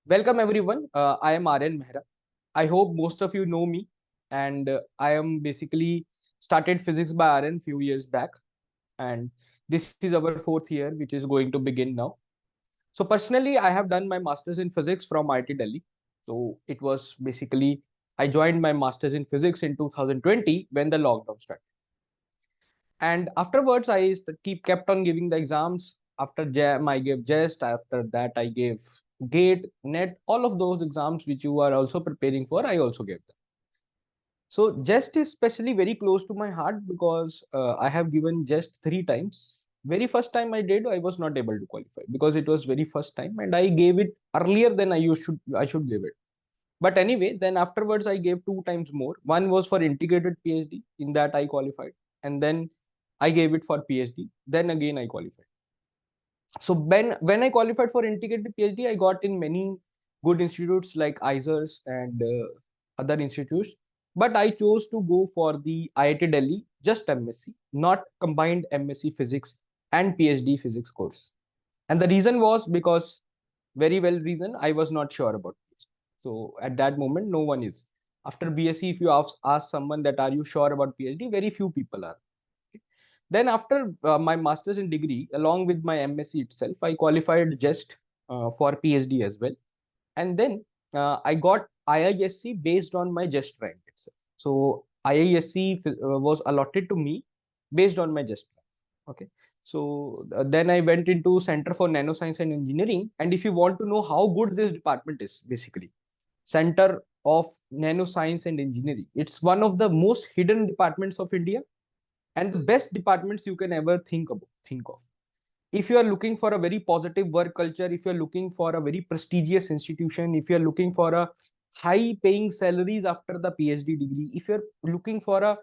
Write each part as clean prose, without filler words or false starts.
Welcome everyone. I am Aaryan. I hope most of you know me, and I am basically started physics by Aaryan few years back, and this is our fourth year, which is going to begin now. So personally, I have done my masters in physics from IIT Delhi. So it was basically I joined my masters in physics in 2020 when the lockdown started, and afterwards I kept on giving the exams. After jam I gave JEST. After that I gave gate net, all of those exams which you are also preparing for, I also gave them. So JEST is especially very close to my heart because I have given JEST 3 times. Very first time I did, I was not able to qualify because it was very first time and I gave it earlier than I should give it. But anyway, then afterwards I gave 2 times more. One was for integrated PhD, in that I qualified, and then I gave it for PhD. Then again I qualified. So when I qualified for integrated PhD, I got in many good institutes like ISERS and other institutes. But I chose to go for the IIT Delhi, just MSc, not combined MSc Physics and PhD Physics course. And the reason was because, very well reason, I was not sure about PhD. So at that moment, no one is. After BSc, if you ask someone that are you sure about PhD, very few people are. Then after my master's in degree, along with my MSc itself, I qualified just for PhD as well. And then I got IISc based on my just rank itself. So IISc was allotted to me based on my just rank. Okay. So then I went into Center for Nanoscience and Engineering. And if you want to know how good this department is, basically, Center of Nanoscience and Engineering, it's one of the most hidden departments of India and the best departments you can ever think of. If you are looking for a very positive work culture, if you're looking for a very prestigious institution, if you're looking for a high paying salaries after the PhD degree, if you're looking for a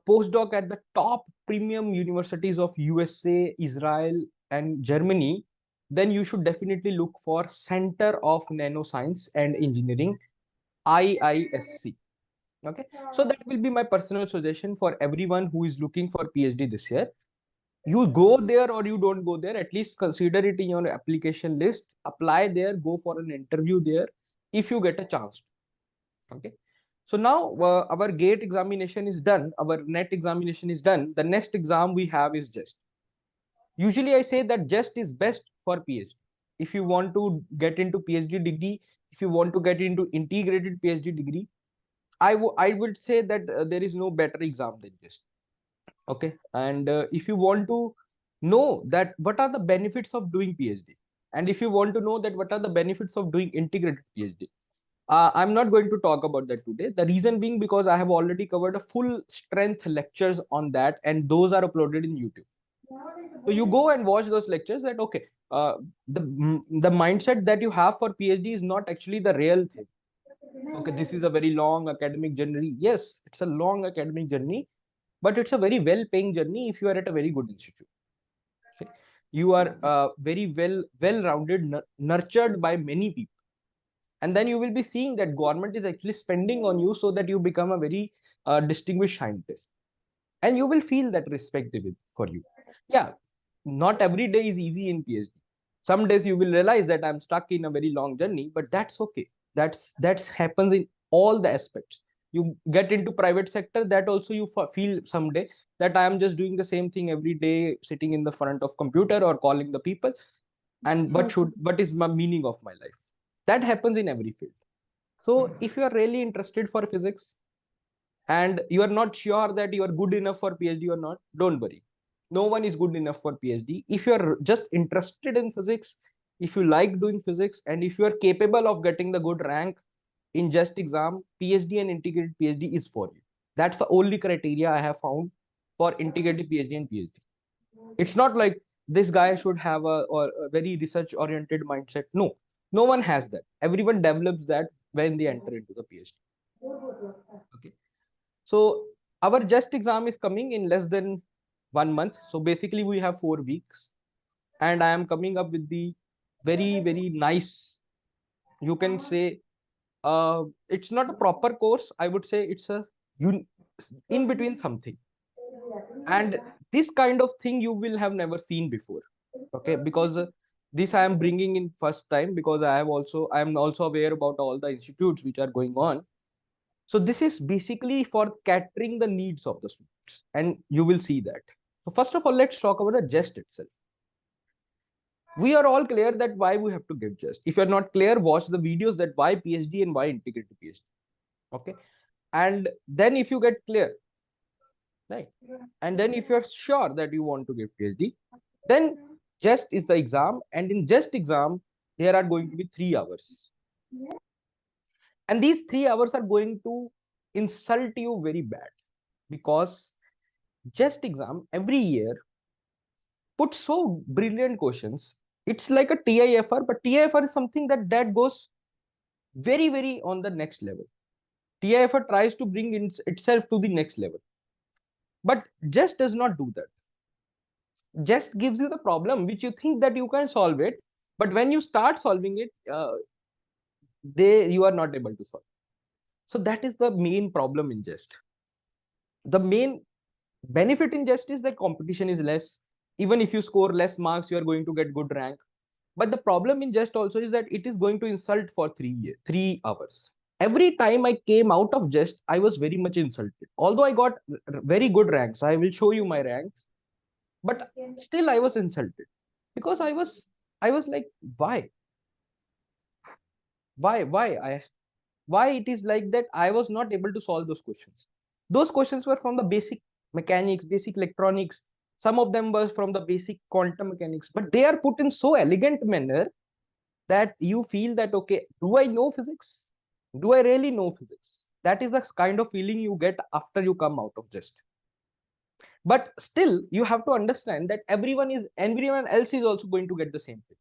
postdoc at the top premium universities of USA, Israel, and Germany, then you should definitely look for Center of Nanoscience and Engineering, IISC. Okay, so that will be my personal suggestion for everyone who is looking for PhD this year. You go there or you don't go there, at least consider it in your application list. Apply there, go for an interview there if you get a chance. Okay, so now our gate examination is done, our net examination is done. The next exam we have is JEST. Usually I say that JEST is best for PhD. If you want to get into PhD degree, if you want to get into integrated PhD degree, I would say that there is no better exam than JEST. Okay, and if you want to know that what are the benefits of doing PhD, and if you want to know that what are the benefits of doing integrated PhD, I'm not going to talk about that today. The reason being because I have already covered a full strength lectures on that, and those are uploaded in YouTube. So you go and watch those lectures. That okay, the mindset that you have for PhD is not actually the real thing. Okay, this is a very long academic journey. Yes, it's a long academic journey, but it's a very well-paying journey if you are at a very good institute. Okay? You are very well-rounded, nurtured by many people, and then you will be seeing that government is actually spending on you so that you become a very distinguished scientist, and you will feel that respect for you. Yeah, not every day is easy in PhD. Some days you will realize that I'm stuck in a very long journey, but that's okay. That's happens in all the aspects. You get into private sector, that also you feel someday that I am just doing the same thing every day, sitting in the front of computer or calling the people, and what is my meaning of my life? That happens in every field. So if you are really interested for physics and you are not sure that you are good enough for PhD or not, don't worry. No one is good enough for PhD. If you are just interested in physics, if you like doing physics, and if you are capable of getting the good rank in JEST exam, PhD and integrated PhD is for you. That's the only criteria I have found for integrated PhD and PhD. It's not like this guy should have a very research oriented mindset. No, no one has that. Everyone develops that when they enter into the PhD. Okay. So our JEST exam is coming in less than 1 month. So basically we have 4 weeks, and I am coming up with the very nice, you can say, it's not a proper course. I would say it's a in between something. And this kind of thing you will have never seen before. Okay, because This I am bringing in first time because I am also aware about all the institutes which are going on. So this is basically for catering the needs of the students, and you will see that. So first of all, let's talk about the JEST itself. We are all clear that why we have to give JEST. If you're not clear, watch the videos that why PhD and why integrated PhD. Okay. And then if you get clear, right? And then if you're sure that you want to give PhD, then JEST is the exam. And in JEST exam, there are going to be 3 hours. And these 3 hours are going to insult you very bad, because JEST exam every year put so brilliant questions. It's like a TIFR, but TIFR is something that goes very, very on the next level. TIFR tries to bring itself to the next level, but JEST does not do that. JEST gives you the problem which you think that you can solve it, but when you start solving it, you are not able to solve. So that is the main problem in JEST. The main benefit in JEST is that competition is less. Even if you score less marks, you are going to get good rank. But the problem in JEST also is that it is going to insult for 3 hours. Every time I came out of JEST, I was very much insulted. Although I got very good ranks, I will show you my ranks, but still I was insulted, because I was like, why why it is like that? I was not able to solve those questions. Those questions were from the basic mechanics, basic electronics. Some of them were from the basic quantum mechanics, but they are put in so elegant manner that you feel that, okay, do I know physics? Do I really know physics? That is the kind of feeling you get after you come out of JEST. But still, you have to understand that everyone else is also going to get the same thing.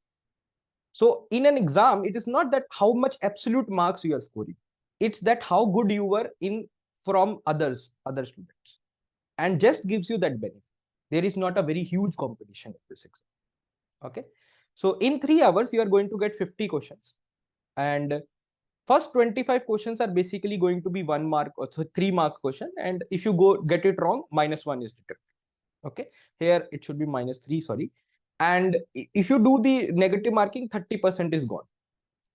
So in an exam, it is not that how much absolute marks you are scoring. It's that how good you were in from other students. And JEST gives you that benefit. There is not a very huge competition in this exam. Okay. So in 3 hours, you are going to get 50 questions. And first 25 questions are basically going to be 1 mark or 3 mark question. And if you get it wrong, -1 is deducted. Okay. Here it should be -3, sorry. And if you do the negative marking, 30% is gone.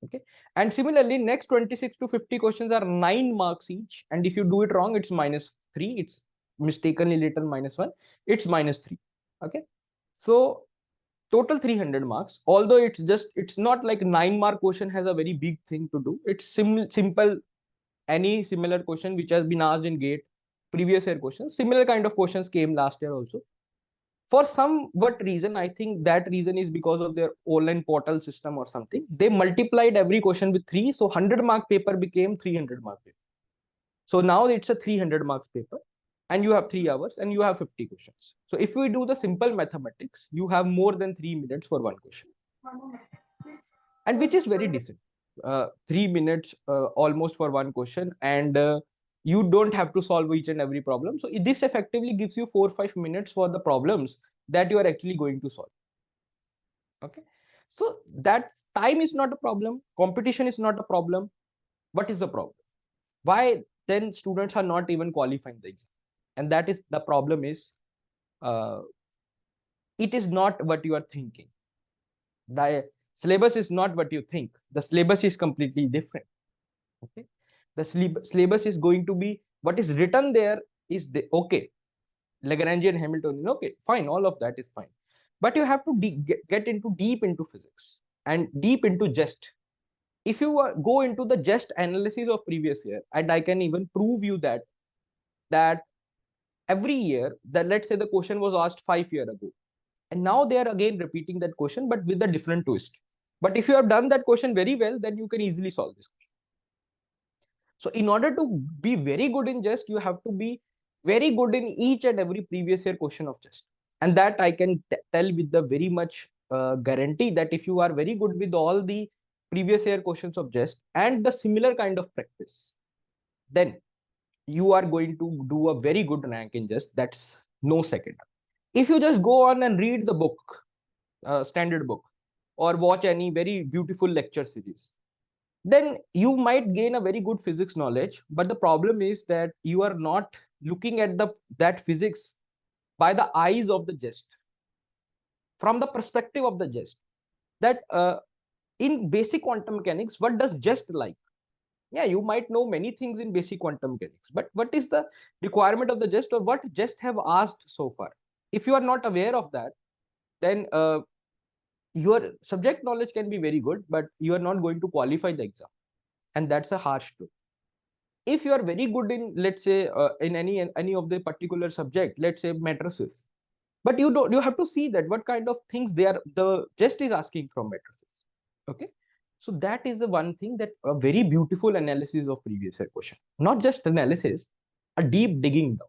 Okay. And similarly, next 26 to 50 questions are 9 marks each. And if you do it wrong, it's -3. It's mistakenly written -1. It's -3. Okay. So total 300 marks. Although it's not like 9-mark question has a very big thing to do. It's simple. Any similar question which has been asked in GATE, previous year questions, similar kind of questions came last year also. For some what reason, I think that reason is because of their online portal system or something. They multiplied every question with 3. So 100-mark paper became 300-mark paper. So now it's a 300 marks paper, and you have 3 hours and you have 50 questions. So if we do the simple mathematics, you have more than 3 minutes for one question, and which is very decent. 3 minutes almost for one question, and you don't have to solve each and every problem. So this effectively gives you 4 or 5 minutes for the problems that you are actually going to solve. Okay. So that time is not a problem. Competition is not a problem. What is the problem? Why then students are not even qualifying the exam? And that is the problem is, it is not what you are thinking. The syllabus is not what you think. The syllabus is completely different. Okay. The syllabus is going to be what is written there is okay. Lagrangian, Hamiltonian, okay, fine, all of that is fine. But you have to get deep into physics and deep into JEST. If you go into the JEST analysis of previous year, and I can even prove you that every year, that let's say the question was asked 5 years ago, and now they are again repeating that question, but with a different twist. But if you have done that question very well, then you can easily solve this question. So in order to be very good in JEST, you have to be very good in each and every previous year question of JEST. And that I can tell with the very much guarantee that if you are very good with all the previous year questions of JEST and the similar kind of practice, then you are going to do a very good rank in JEST. That's no second. If you just go on and read the book, standard book, or watch any very beautiful lecture series, then you might gain a very good physics knowledge. But the problem is that you are not looking at that physics by the eyes of the JEST, from the perspective of the JEST. that in basic quantum mechanics, what does JEST like? Yeah, you might know many things in basic quantum mechanics, but what is the requirement of the JEST, or what JEST have asked so far? If you are not aware of that, then your subject knowledge can be very good, but you are not going to qualify the exam, and that's a harsh truth. If you are very good in, let's say, in any of the particular subject, let's say matrices, but you have to see that what kind of things the JEST is asking from matrices. Okay, so that is the one thing, that a very beautiful analysis of previous year question, not just analysis, a deep digging down.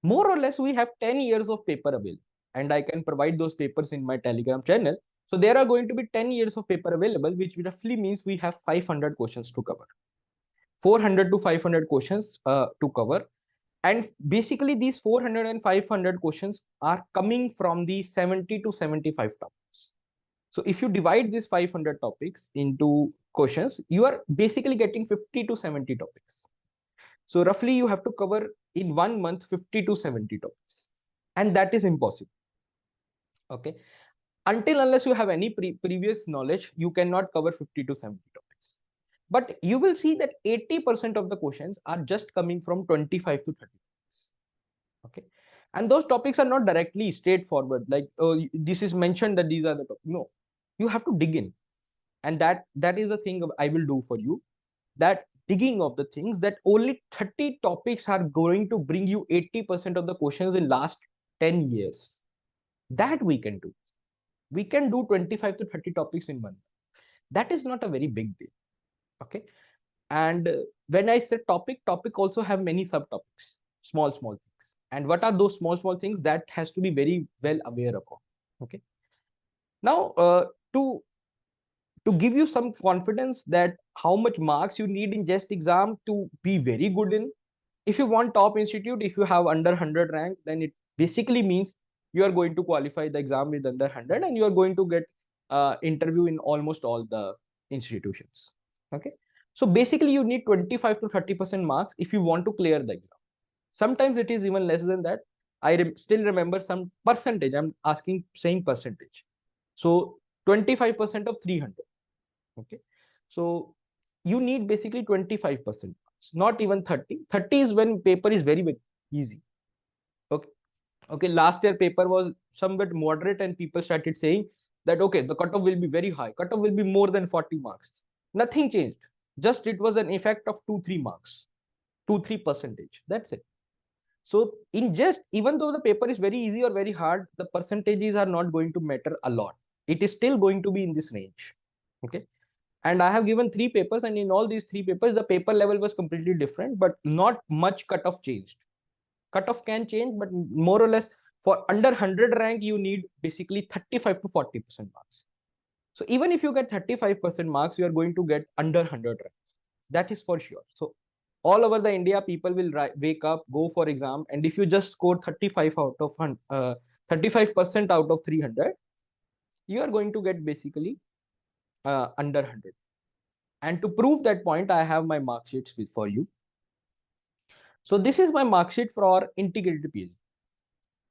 More or less, we have 10 years of paper available, and I can provide those papers in my Telegram channel. So there are going to be 10 years of paper available, which roughly means we have 500 questions to cover, 400 to 500 questions to cover. And basically, these 400 and 500 questions are coming from the 70 to 75 topics. So if you divide these 500 topics into questions, you are basically getting 50 to 70 topics. So roughly you have to cover in 1 month 50 to 70 topics. And that is impossible. Okay. Until unless you have any previous knowledge, you cannot cover 50 to 70 topics. But you will see that 80% of the questions are just coming from 25 to 30 topics. Okay. And those topics are not directly straightforward, like, oh, this is mentioned that these are the topics. No, you have to dig in. And that is the thing I will do for you, that digging of the things, that only 30 topics are going to bring you 80% of the questions in last 10 years. That we can do. We can do 25 to 30 topics in 1 month. That is not a very big deal. Okay. And when I said topic also have many subtopics, small things. And what are those small things? That has to be very well aware of. Okay. Now, to give you some confidence that how much marks you need in JEST exam to be very good in, if you want top institute, if you have under 100 rank, then it basically means you are going to qualify the exam with under 100, and you are going to get interview in almost all the institutions. Okay. So basically you need 25 to 30% marks if you want to clear the exam. Sometimes it is even less than that. I still remember some percentage. I'm asking same percentage. So 25% of 300. Okay. So you need basically 25%, not even 30. 30 is when paper is very, very easy. Okay. Okay. Last year paper was somewhat moderate, and people started saying that, okay, the cutoff will be very high. Cutoff will be more than 40 marks. Nothing changed. Just it was an effect of 2-3 marks, 2-3 percentage. That's it. So in JEST, even though the paper is very easy or very hard, the percentages are not going to matter a lot. It is still going to be in this range. Okay. And I have given 3 papers, and in all these 3 papers, the paper level was completely different, but not much cutoff changed. Cutoff can change, but more or less for under 100 rank, you need basically 35 to 40% marks. So even if you get 35% marks, you are going to get under 100 rank. That is for sure. So all over the India, people will wake up, go for exam, and if you just score 35 out of 35% out of 300, you are going to get basically under 100. And to prove that point, I have my mark sheets for you. So this is my mark sheet for integrated PhD.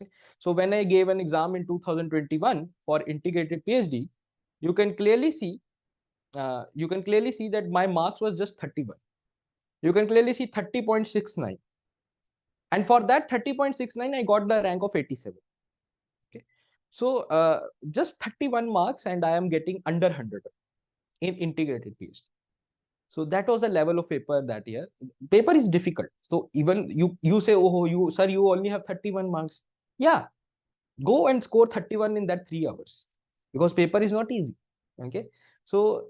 Okay. So when I gave an exam in 2021 for integrated PhD, you can clearly see that my marks was just 31. You can clearly see 30.69. And for that 30.69, I got the rank of 87. Okay. So just 31 marks, and I am getting under 100 in integrated PhD. So that was the level of paper that year. Paper is difficult. So even you say, oh, you only have 31 marks. Yeah, go and score 31 in that 3 hours, because paper is not easy. Okay. So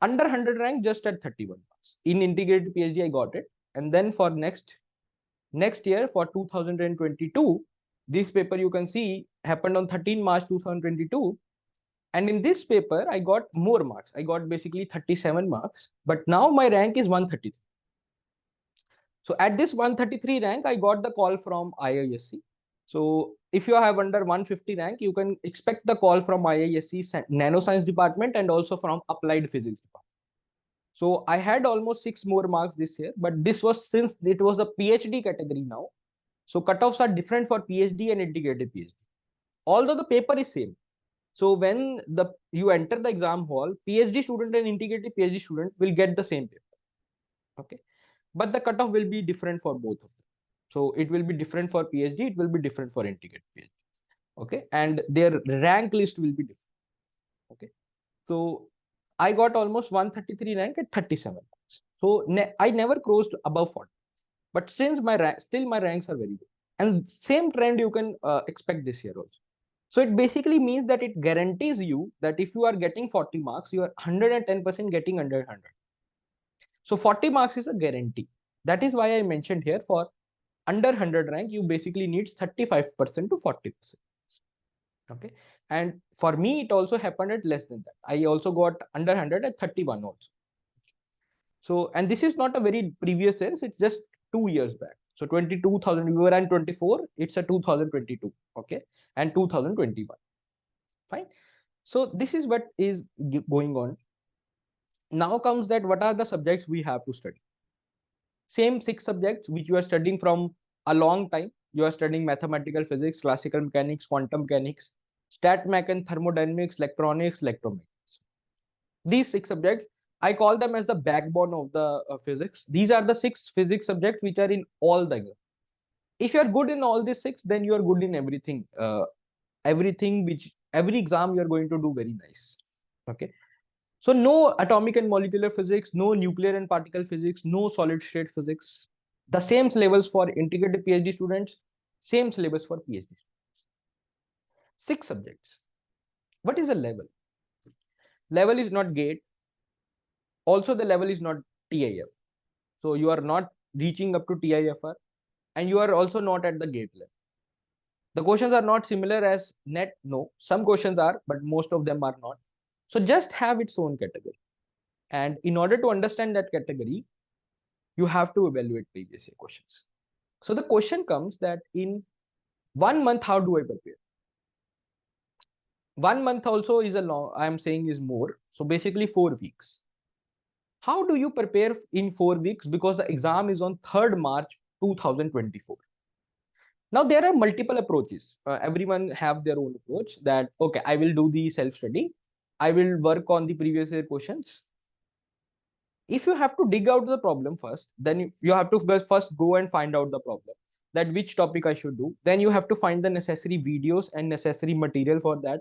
under 100 rank just at 31 marks. In integrated PhD, I got it. And then for next year, for 2022, this paper you can see happened on 13 March 2022. And in this paper, I got more marks. I got basically 37 marks, but now my rank is 133. So at this 133 rank, I got the call from IISc. So if you have under 150 rank, you can expect the call from IISc nanoscience department and also from applied physics department. So I had almost 6 more marks this year, but this was since it was the PhD category now. So cutoffs are different for PhD and integrated PhD. Although the paper is same, So when you enter the exam hall, PhD student and integrated PhD student will get the same paper. Okay, but the cutoff will be different for both of them. So it will be different for PhD, it will be different for integrated PhD. Okay, and their rank list will be different. Okay, so I got almost 133 rank at 37 marks. So I never crossed above 40. But since still my ranks are very good, and same trend you can expect this year also. So it basically means that it guarantees you that if you are getting 40 marks, you are 110% getting under 100. So 40 marks is a guarantee. That is why I mentioned here, for under 100 rank, you basically need 35% to 40%. Okay, and for me it also happened at less than that. I also got under 100 at 31 also. So, and this is not a very previous years, it's just 2 years back. So 22,000, we were in 24, it's a 2022, okay, and 2021. Fine. So this is what is going on. Now comes that what are the subjects we have to study? Same 6 subjects which you are studying from a long time. You are studying mathematical physics, classical mechanics, quantum mechanics, stat mech and thermodynamics, electronics, electromechanics. These 6 subjects, I call them as the backbone of the physics. These are the 6 physics subjects which are in all the exams. If you are good in all these 6, then you are good in everything. Every exam you are going to do very nice. Okay. So no atomic and molecular physics, no nuclear and particle physics, no solid state physics. The same syllabus for integrated PhD students, same syllabus for PhD students. 6 subjects. What is a level? Level is not gate. Also, the level is not TIF. So you are not reaching up to TIFR, and you are also not at the gate level. The questions are not similar as net. No, some questions are, but most of them are not. So just have its own category. And in order to understand that category, you have to evaluate previous year questions. So the question comes that in 1 month, how do I prepare? 1 month also is a long, I'm saying is more. So basically 4 weeks. How do you prepare in 4 weeks? Because the exam is on 3rd March 2024. Now there are multiple approaches. Everyone have their own approach that, okay, I will do the self-study. I will work on the previous year questions. If you have to dig out the problem first, then you have to first go and find out the problem, that which topic I should do. Then you have to find the necessary videos and necessary material for that.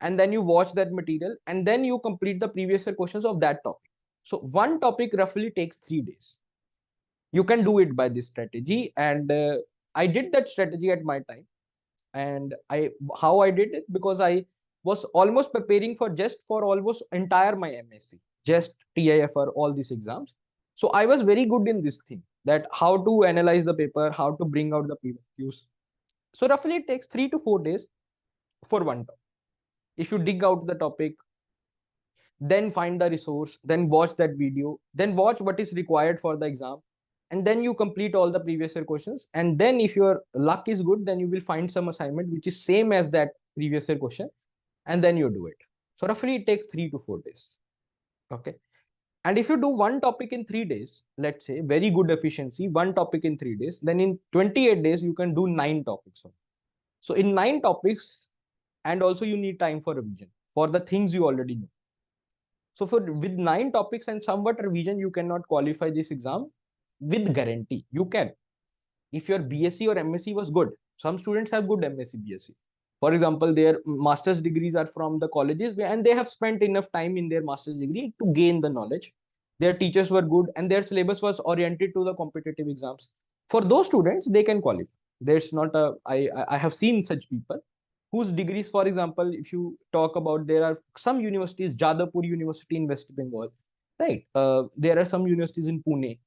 And then you watch that material, and then you complete the previous year questions of that topic. So one topic roughly takes 3 days. You can do it by this strategy. And I did that strategy at my time. And how I did it, because I was almost preparing for JEST for almost entire my MSc, JEST, TIFR, all these exams. So I was very good in this thing, that how to analyze the paper, how to bring out the PQs. So roughly it takes 3 to 4 days for one topic. If you dig out the topic, then find the resource, then watch that video, then watch what is required for the exam, and then you complete all the previous year questions. And then if your luck is good, then you will find some assignment which is same as that previous year question, and then you do it. So roughly it takes 3 to 4 days. Okay. And if you do one topic in 3 days, let's say very good efficiency, one topic in 3 days, then in 28 days you can do 9 topics. So in 9 topics, and also you need time for revision for the things you already know. So with 9 topics and somewhat revision, you cannot qualify this exam with guarantee. You can. If your BSc or MSc was good, some students have good MSc, BSc. For example, their master's degrees are from the colleges and they have spent enough time in their master's degree to gain the knowledge. Their teachers were good and their syllabus was oriented to the competitive exams. For those students, they can qualify. There's not a, I have seen such people whose degrees, for example, if you talk about, there are some universities, Jadavpur University in West Bengal, right? There are some universities in Pune.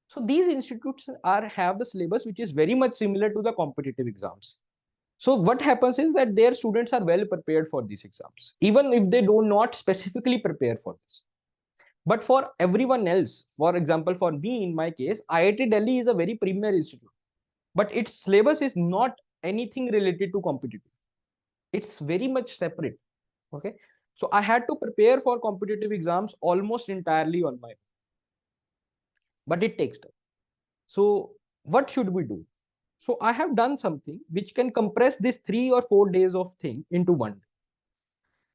So these institutes have the syllabus which is very much similar to the competitive exams. So what happens is that their students are well prepared for these exams, even if they do not specifically prepare for this. But for everyone else, for example, for me, in my case, IIT Delhi is a very premier institute, but its syllabus is not anything related to competitive. It's very much separate. Okay. So I had to prepare for competitive exams almost entirely on my own. But it takes time. So what should we do? So I have done something which can compress this 3 or 4 days of thing into one day.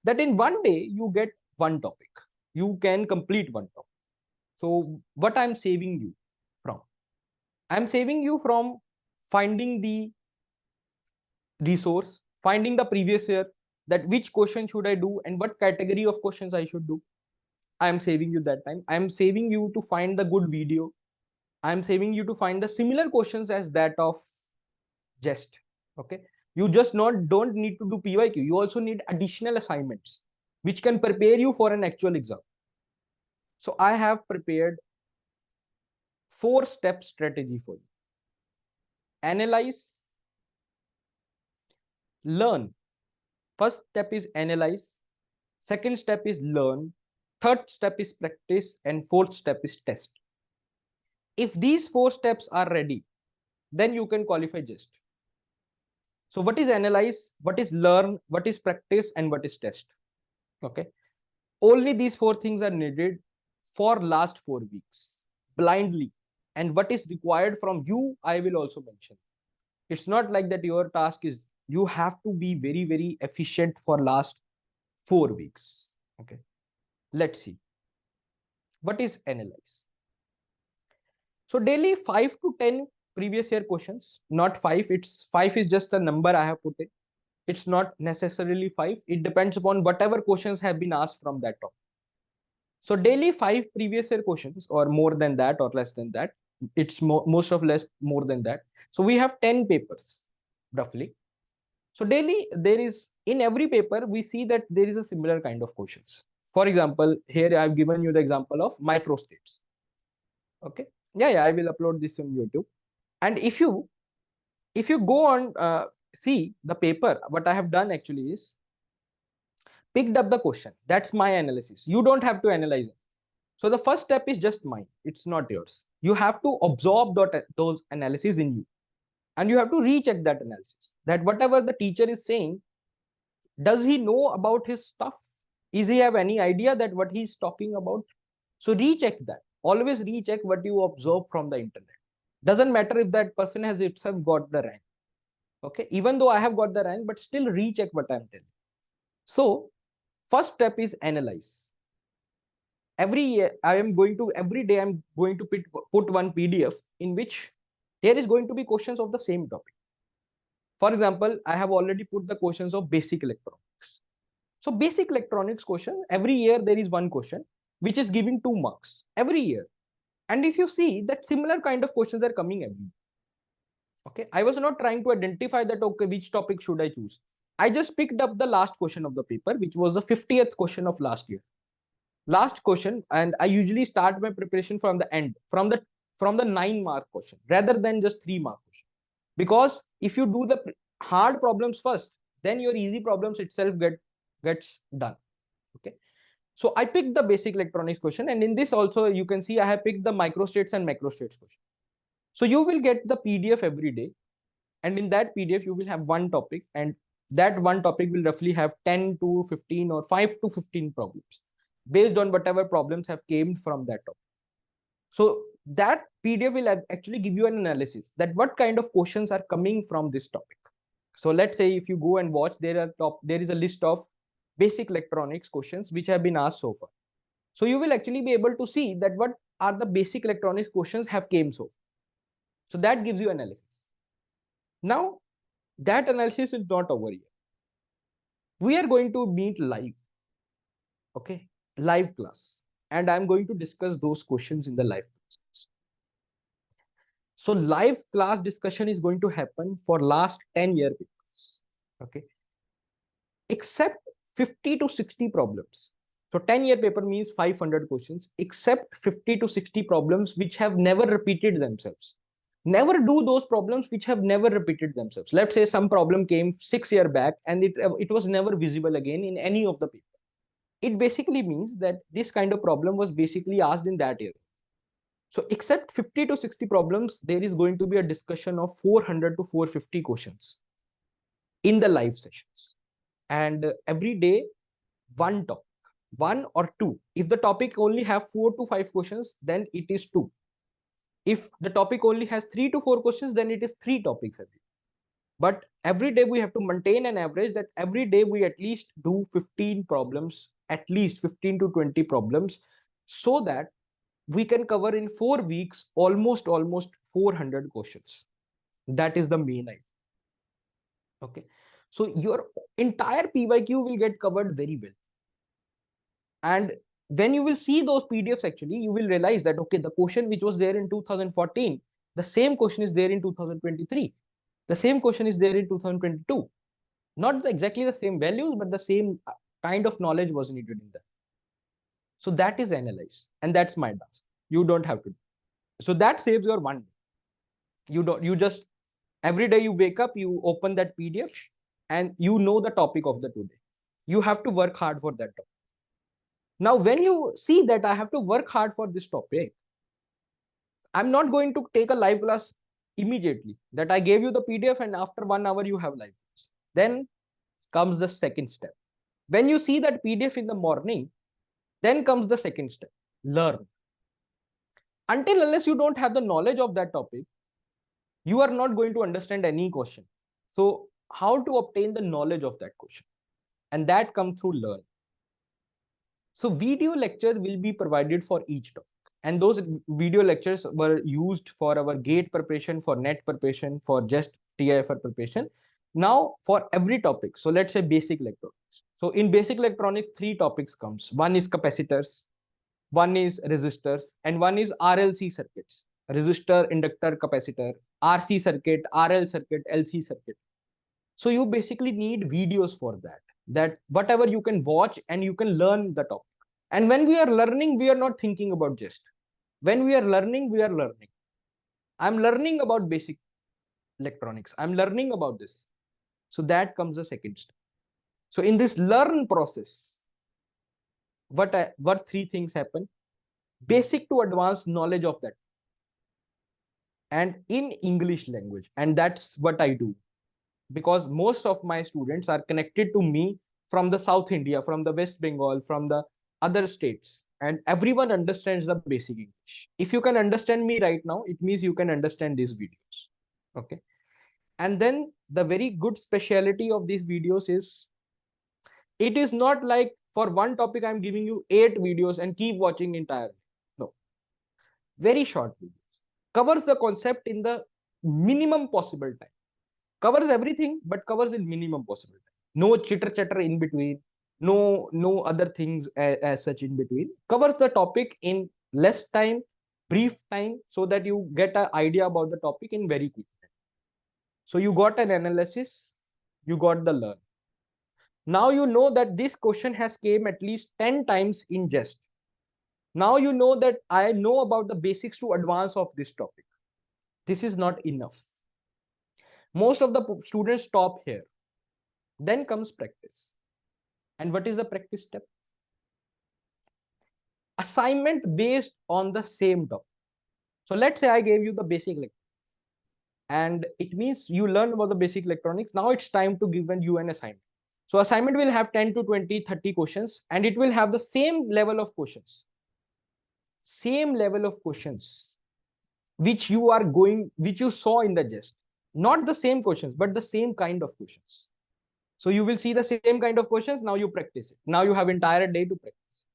that in one day you get one topic. You can complete one topic. So what I'm saving you from? I'm saving you from finding the resource, finding the previous year, that which question should I do and what category of questions I should do. I am saving you that time. I am saving you to find the good video. I am saving you to find the similar questions as that of JEST. Okay. You just not don't need to do PYQ. You also need additional assignments which can prepare you for an actual exam. So I have prepared 4-step strategy for you. Analyze, learn. First step is analyze. Second step is learn. Third step is practice. And fourth step is test. If these 4 steps are ready, then you can qualify JEST. So what is analyze, what is learn, what is practice, and what is test? Okay. Only these 4 things are needed for last 4 weeks, blindly. And what is required from you, I will also mention. It's not like that your task is, you have to be very, very efficient for last 4 weeks. Okay. Let's see. What is analyze? So daily 5 to 10 previous year questions, not 5. It's 5 is just a number I have put it. It's not necessarily 5. It depends upon whatever questions have been asked from that topic. So daily 5 previous year questions, or more than that or less than that. It's most of less more than that. So we have 10 papers roughly. So daily there is, in every paper we see that there is a similar kind of questions. For example, here I've given you the example of microstates. Okay. Yeah, I will upload this on YouTube. And if you go on, see the paper, what I have done actually is picked up the question. That's my analysis. You don't have to analyze it. So the first step is just mine. It's not yours. You have to absorb those analyses in you. And you have to recheck that analysis. That whatever the teacher is saying, does he know about his stuff? Is he have any idea that what he's talking about? So recheck that. Always recheck what you observe from the internet. Doesn't matter if that person has itself got the rank. Okay. Even though I have got the rank, but still recheck what I'm telling. So first step is analyze. Every day I'm going to put one PDF in which there is going to be questions of the same topic. For example, I have already put the questions of basic electronics. So basic electronics question, every year there is one question which is giving 2 marks every year. And if you see that similar kind of questions are coming every year. Okay. I was not trying to identify that, okay, which topic should I choose? I just picked up the last question of the paper, which was the 50th question of last year. Last question, and I usually start my preparation from the end, from the 9-mark question rather than just 3-mark question. Because if you do the hard problems first, then your easy problems itself gets done. Okay. So I picked the basic electronics question, and in this also you can see I have picked the microstates and macrostates question. So you will get the PDF every day, and in that PDF you will have one topic, and that one topic will roughly have 10 to 15 or 5 to 15 problems based on whatever problems have came from that topic. So that PDF will actually give you an analysis that what kind of questions are coming from this topic. So let's say if you go and watch, there is a list of basic electronics questions which have been asked so far. So you will actually be able to see that what are the basic electronics questions have came so far. So that gives you analysis. Now that analysis is not over yet. We are going to meet live. Okay. Live class, and I'm going to discuss those questions in the live class. So live class discussion is going to happen for last 10-year papers. Okay. Except 50 to 60 problems. So 10-year paper means 500 questions, except 50 to 60 problems which have never repeated themselves. Never do those problems which have never repeated themselves. Let's say some problem came 6 years back and it was never visible again in any of the papers. It basically means that this kind of problem was basically asked in that year. So except 50 to 60 problems, there is going to be a discussion of 400 to 450 questions in the live sessions. And every day, one topic, 1 or 2. If the topic only have 4 to 5 questions, then it is 2. If the topic only has 3 to 4 questions, then it is 3 topics every day. But every day we have to maintain an average that every day we at least do 15 problems, at least 15 to 20 problems, so that we can cover in 4 weeks almost 400 questions. That is the main idea. Okay, so your entire PYQ will get covered very well. And when you will see those PDFs, actually you will realize that okay, the question which was there in 2014, the same question is there in 2023, the same question is there in 2022. Not exactly the same values, but the same kind of knowledge was needed in that. So that is analyze, and that's my task. You don't have to do. So that saves your one day. You just every day you wake up, you open that PDF, and you know the topic of the today. You have to work hard for that topic. Now, when you see that I have to work hard for this topic, I'm not going to take a live class immediately. That I gave you the PDF and after 1 hour you have live class. Then comes the second step. When you see that PDF in the morning, then comes the second step, learn. Until unless you don't have the knowledge of that topic, you are not going to understand any question. So how to obtain the knowledge of that question? And that comes through learn. So video lecture will be provided for each topic. And those video lectures were used for our GATE preparation, for NET preparation, for JEST TIFR preparation. Now for every topic, so let's say basic electronics. So in basic electronics, 3 topics comes. One is capacitors, one is resistors, and one is RLC circuits. Resistor, inductor, capacitor, RC circuit, RL circuit, LC circuit. So you basically need videos for that whatever you can watch and you can learn the topic. And when we are learning, we are not thinking about just. When we are learning, we are learning. I'm learning about basic electronics. I'm learning about this. So that comes the second step. So in this learn process, what 3 things happen? Basic to advanced knowledge of that. And in English language. And that's what I do. Because most of my students are connected to me from the South India, from the West Bengal, from the other states, and everyone understands the basic English. If you can understand me right now, it means you can understand these videos. Okay. And then the very good speciality of these videos is, it is not like for one topic I'm giving you 8 videos and keep watching entirely. No, very short videos, covers the concept in the minimum possible time, covers everything, but covers in minimum possible time. No chitter chatter in between, no other things as such in between. Covers the topic in less time, brief time, so that you get an idea about the topic in very quick time. So you got an analysis, you got the learn. Now you know that this question has came at least 10 times in JEST. Now you know that I know about the basics to advance of this topic. This is not enough. Most of the students stop here. Then comes practice. And what is the practice step? Assignment based on the same topic. So let's say I gave you the basic electronics, and it means you learn about the basic electronics. Now it's time to give you an assignment. So assignment will have 10 to 20, 30 questions, and it will have the same level of questions. Same level of questions, which you saw in the JEST. Not the same questions, but the same kind of questions. So you will see the same kind of questions. Now you practice it. Now you have entire day to practice.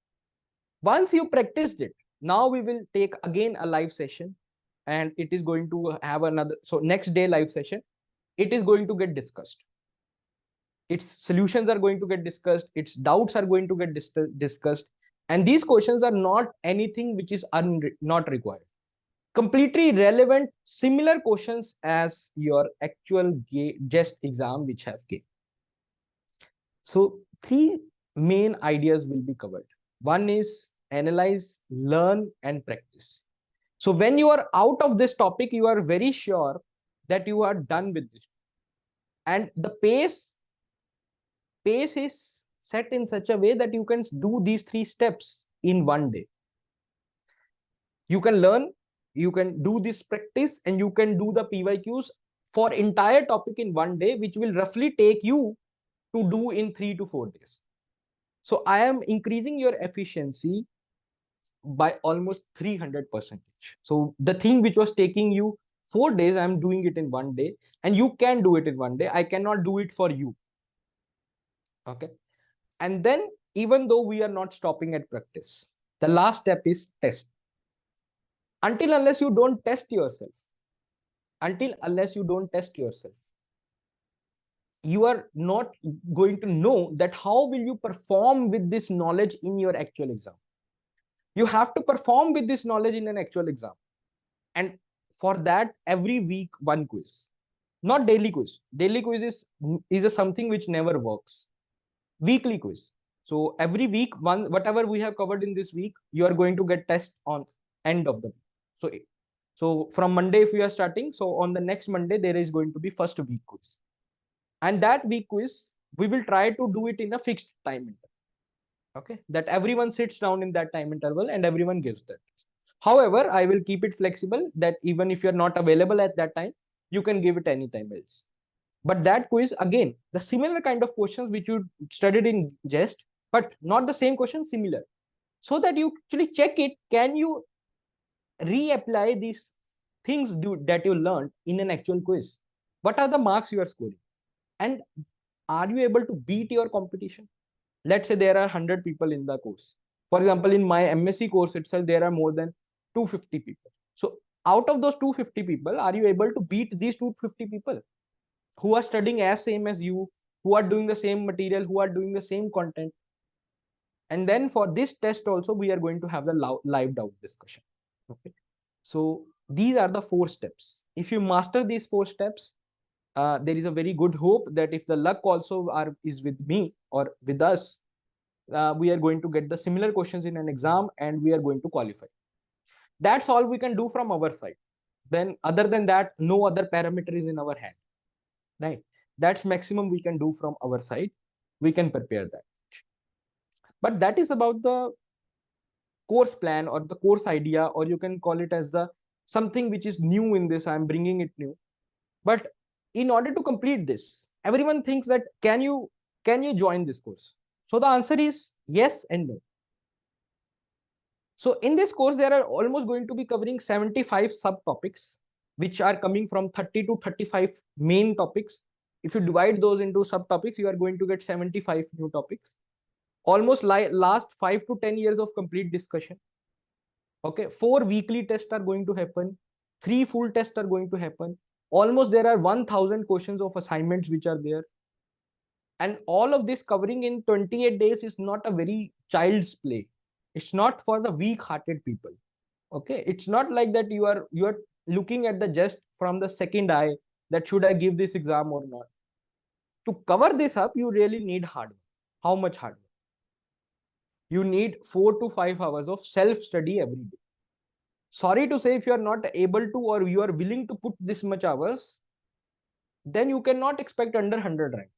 Once you practiced it, now we will take again a live session, and it is going to have another. So next day live session, it is going to get discussed. Its solutions are going to get discussed. Its doubts are going to get discussed. And these questions are not anything which is not required. Completely relevant, similar questions as your actual JEST exam which have came. So 3 main ideas will be covered. One is analyze, learn, and practice. So when you are out of this topic, you are very sure that you are done with this. And the pace is set in such a way that you can do these 3 steps in one day. You can learn, you can do this practice, and you can do the PYQs for entire topic in one day, which will roughly take you to do in 3 to 4 days. So I am increasing your efficiency by almost 300%. So the thing which was taking you 4 days I'm doing it in 1 day, and you can do it in 1 day. I cannot do it for you. Okay. And then, even though we are not stopping at practice, the last step is test. Until unless you don't test yourself, until unless you don't test yourself, you are not going to know that how will you perform with this knowledge in your actual exam. You have to perform with this knowledge in an actual exam. And for that, every week, one quiz. Not daily quiz. Daily quiz is a something which never works. Weekly quiz. So every week, one whatever we have covered in this week, you are going to get test on end of the week. So from Monday, if we are starting, so on the next Monday, there is going to be first week quiz. And that week quiz, we will try to do it in a fixed time interval. Okay, that everyone sits down in that time interval and everyone gives that test. However, I will keep it flexible that even if you're not available at that time, you can give it anytime else. But that quiz, again, the similar kind of questions which you studied in JEST, but not the same question, similar. So that you actually check it, can you reapply these things that you learned in an actual quiz? What are the marks you are scoring? And are you able to beat your competition? Let's say there are 100 people in the course. For example, in my MSc course itself, there are more than 250 people. So out of those 250 people, are you able to beat these 250 people who are studying as same as you, who are doing the same material, who are doing the same content? And then for this test also, we are going to have the live doubt discussion. Okay. So these are the 4 steps. If you master these 4 steps, there is a very good hope that if the luck also is with me or with us, we are going to get the similar questions in an exam and we are going to qualify. That's all we can do from our side. Then other than that, no other parameter is in our hand, right? That's maximum we can do from our side. We can prepare that. But that is about the course plan or the course idea, or you can call it as the something which is new in this. I'm bringing it new. But in order to complete this, everyone thinks that can you join this course? So the answer is yes and no. So in this course, there are almost going to be covering 75 subtopics, which are coming from 30 to 35 main topics. If you divide those into subtopics, you are going to get 75 new topics. Almost last 5 to 10 years of complete discussion. Okay, 4 weekly tests are going to happen. 3 full tests are going to happen. Almost there are 1000 questions of assignments which are there. And all of this covering in 28 days is not a very child's play. It's not for the weak-hearted people. Okay, it's not like that you are looking at the JEST from the second eye, that should I give this exam or not. To cover this up, you really need hard work. How much hard work? You need 4 to 5 hours of self-study every day. Sorry to say, if you are not able to or you are willing to put this much hours, then you cannot expect under 100 rank.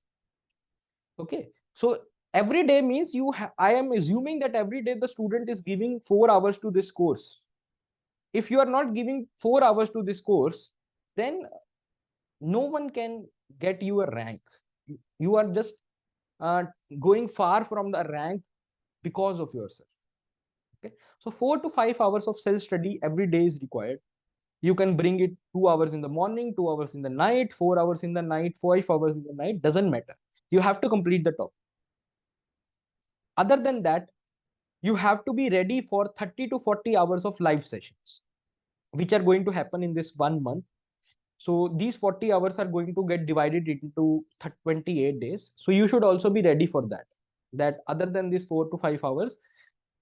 Okay, so every day means I am assuming that every day the student is giving 4 hours to this course. If you are not giving 4 hours to this course, then no one can get you a rank. You are just going far from the rank because of yourself. Okay, so 4 to 5 hours of self-study every day is required. You can bring it 2 hours in the morning, 2 hours in the night, 4 hours in the night, 5 hours in the night, doesn't matter. You have to complete the topic. Other than that, you have to be ready for 30 to 40 hours of live sessions, which are going to happen in this 1 month. So these 40 hours are going to get divided into 28 days. So you should also be ready for that. That other than these 4 to 5 hours,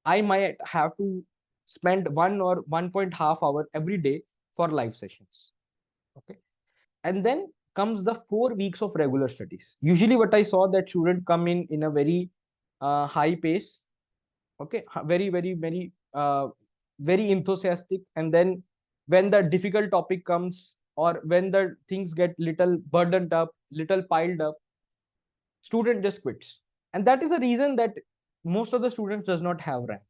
I might have to spend 1 or 1.5 hour every day for live sessions. Okay. And then comes the 4 weeks of regular studies. Usually what I saw that students come in a very high pace. Okay. Very enthusiastic. And then when the difficult topic comes, or when the things get little burdened up, little piled up, student just quits. And that is the reason that most of the students does not have rank.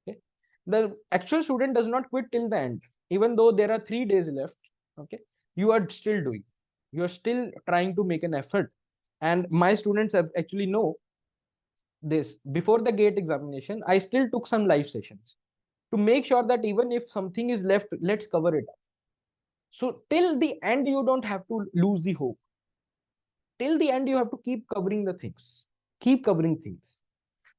Okay. The actual student does not quit till the end, even though there are 3 days left. Okay, you are still doing, you are still trying to make an effort. And my students have actually know this. Before the gate examination, I still took some live sessions to make sure that even if something is left, let's cover it up. So till the end, you don't have to lose the hope. Till the end, you have to keep covering the things, keep covering things.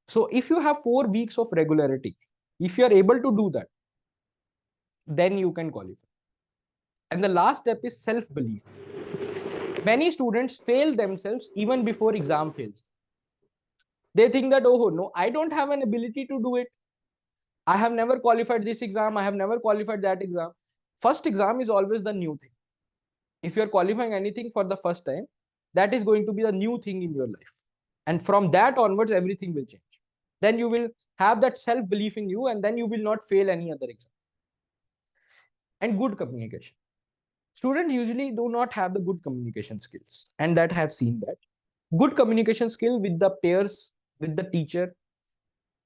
So if you have 4 weeks of regularity, if you are able to do that, then you can qualify. And the last step is self-belief. Many students fail themselves even before exam fails. They think that, oh no, I don't have an ability to do it. I have never qualified this exam. I have never qualified that exam. First exam is always the new thing. If you're qualifying anything for the first time, that is going to be the new thing in your life. And from that onwards, everything will change. Then you will have that self-belief in you, and then you will not fail any other exam. And good communication. Students usually do not have the good communication skills, and that I have seen that. Good communication skill with the peers, with the teacher,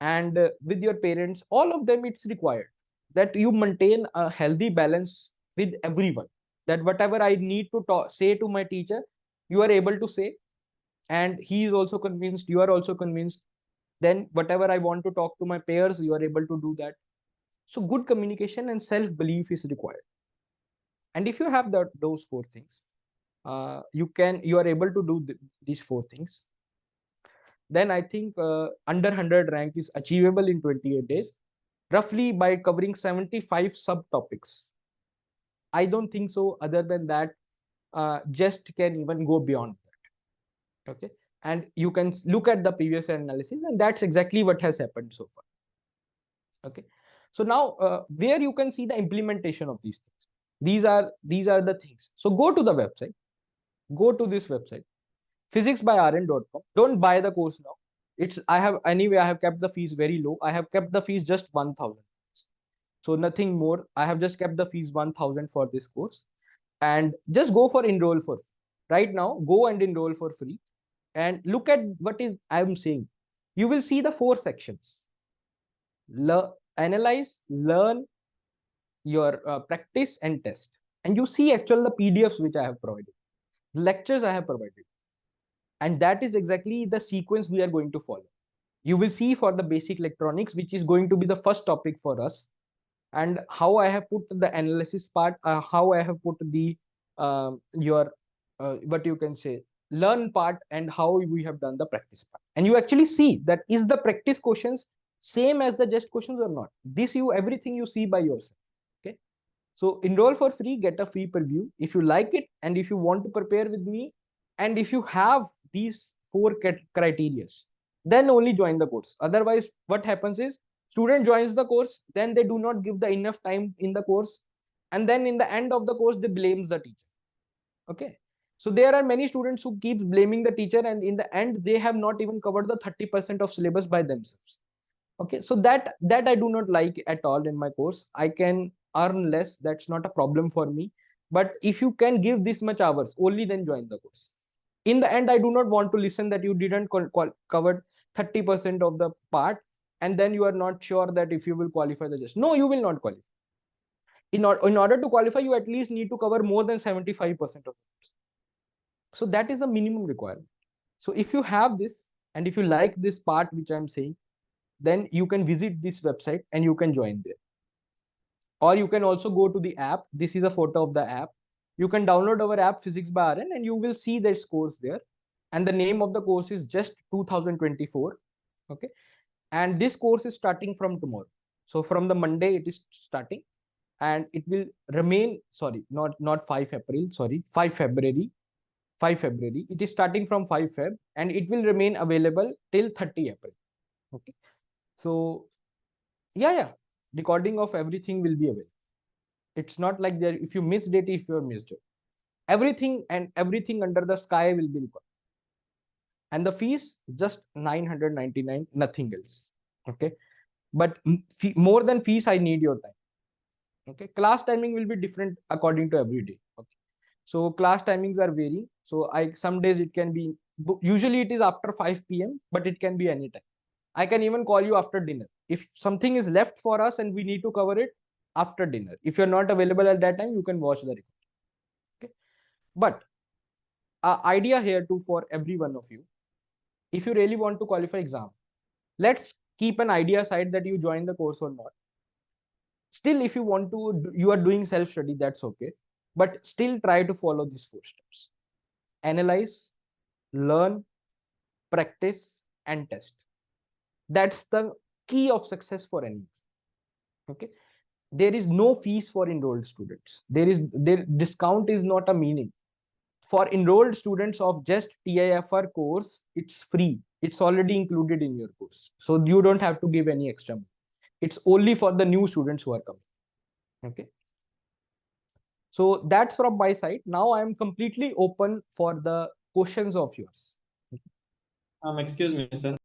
and with your parents, all of them, it's required that you maintain a healthy balance with everyone. That whatever I need to say to my teacher, you are able to say, and he is also convinced, you are also convinced. Then whatever I want to talk to my peers, you are able to do that. So good communication and self-belief is required. And if you have those 4 things, you are able to do these 4 things, then I think under 100 rank is achievable in 28 days, roughly by covering 75 subtopics. I don't think so. Other than that, JEST can even go beyond that. Okay. And you can look at the previous analysis, and that's exactly what has happened so far. Okay. So now where you can see the implementation of these things. These are the things. So go to the website, go to this website, physicsbyaaryan.com. Don't buy the course now. I have kept the fees very low. I have kept the fees just 1,000. So nothing more. I have just kept the fees 1,000 for this course, and just go for enroll for free. Right now, go and enroll for free, and look at what is I am saying. You will see the 4 sections: analyze, learn, your practice, and test. And you see actual the PDFs which I have provided, the lectures I have provided, and that is exactly the sequence we are going to follow. You will see for the basic electronics, which is going to be the first topic for us, and how I have put the analysis part, how I have put the your what you can say learn part, and how we have done the practice part. And you actually see that is the practice questions same as the JEST questions or not. This everything you see by yourself. Okay. So enroll for free, get a free preview. If you like it, and if you want to prepare with me, and if you have these 4 criteria, then only join the course. Otherwise, what happens is student joins the course, then they do not give the enough time in the course, and then in the end of the course, they blames the teacher. Okay. So there are many students who keeps blaming the teacher, and in the end, they have not even covered the 30% of syllabus by themselves. Okay. So that I do not like at all in my course. I can earn less. That's not a problem for me. But if you can give this much hours, only then join the course. In the end, I do not want to listen that you didn't cover 30% of the part, and then you are not sure that if you will qualify the JEST. No, you will not qualify. In order to qualify, you at least need to cover more than 75% of it. So that is a minimum requirement. So if you have this, and if you like this part which I'm saying, then you can visit this website and you can join there. Or you can also go to the app. This is a photo of the app. You can download our app Physics by Aaryan, and you will see their scores there. And the name of the course is JEST 2024. Okay. And this course is starting from tomorrow. So from the Monday it is starting, and it will remain, sorry, not 5 April, sorry, 5 February. 5 February. It is starting from 5 Feb, and it will remain available till 30 April. Okay. So yeah, recording of everything will be available. It's not like there, if you missed it, if you're missed it. Everything and everything under the sky will be recorded. And the fees just 999, nothing else. Okay. But more than fees, I need your time. Okay. Class timing will be different according to every day. Okay. So class timings are varying. So some days it can be, usually it is after 5 p.m., but it can be anytime. I can even call you after dinner. If something is left for us and we need to cover it after dinner. If you're not available at that time, you can watch the recording. Okay. But idea here too for every one of you. If you really want to qualify exam, let's keep an idea aside that you join the course or not. Still, if you want to, you are doing self-study, that's okay. but still try to follow these 4 steps: analyze, learn, practice, and test. That's the key of success for any. Okay. There is no fees for enrolled students. Their discount is not a meaning. For enrolled students of just TIFR course, it's free. It's already included in your course. So you don't have to give any extra money. It's only for the new students who are coming. Okay. So that's from my side. Now I am completely open for the questions of yours. Excuse me, sir.